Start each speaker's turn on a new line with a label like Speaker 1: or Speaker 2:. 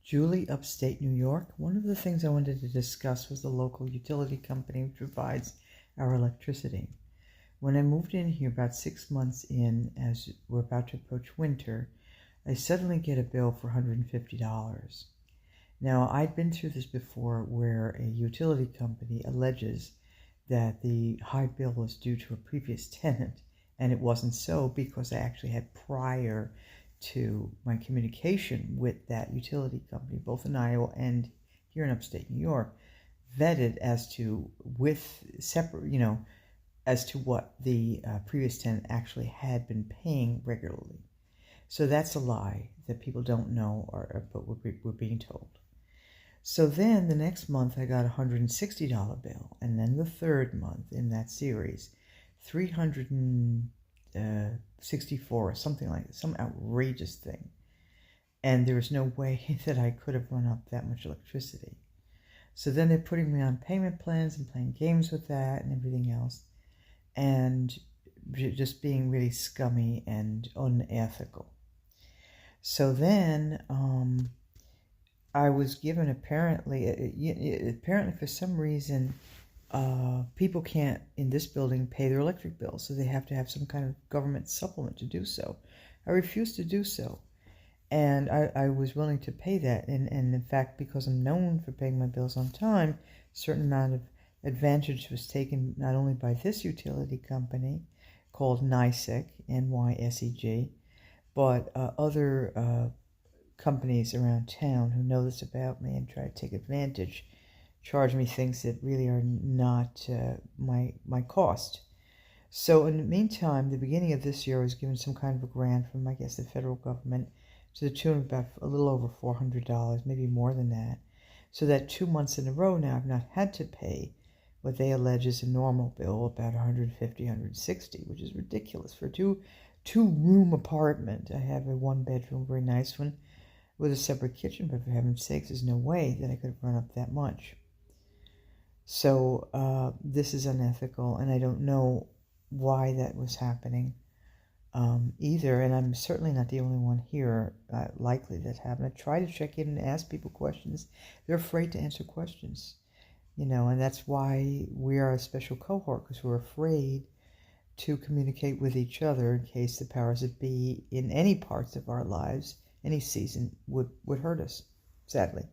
Speaker 1: Julie, upstate New York. One of the things I wanted to discuss was the local utility company which provides our electricity. When I moved in here about 6 months in, as we're about to approach winter, I suddenly get a bill for $150. Now, I'd been through this before where a utility company alleges that the high bill was due to a previous tenant, and it wasn't so because I actually had prior to my communication with that utility company, both in Iowa and here in upstate New York, vetted as to as to what the previous tenant actually had been paying regularly. So that's a lie that people don't know, but we're being told. So then the next month I got a $160 bill, and then the third month in that series, $364 or something like that, some outrageous thing. And there was no way that I could have run up that much electricity. So then they're putting me on payment plans and playing games with that and everything else, and just being really scummy and unethical. So then I was given apparently for some reason, people can't in this building pay their electric bills, so they have to have some kind of government supplement to do so. I refused to do so, and I was willing to pay that, and in fact, because I'm known for paying my bills on time, a certain amount of advantage was taken not only by this utility company called NYSEG, NYSEG, but other companies around town who know this about me and try to take advantage, charge me things that really are not my cost. So in the meantime, the beginning of this year, I was given some kind of a grant from, I guess, the federal government to the tune of about a little over $400, maybe more than that. So that 2 months in a row now, I've not had to pay what they allege is a normal bill, about $150, $160, which is ridiculous for a two-room apartment. I have a one-bedroom, very nice one, with a separate kitchen, but for heaven's sakes, there's no way that I could have run up that much. So this is unethical, and I don't know why that was happening either, and I'm certainly not the only one here likely that happened. I try to check in and ask people questions. They're afraid to answer questions, and that's why we are a special cohort, because we're afraid to communicate with each other in case the powers that be in any parts of our lives, any season, would hurt us, sadly.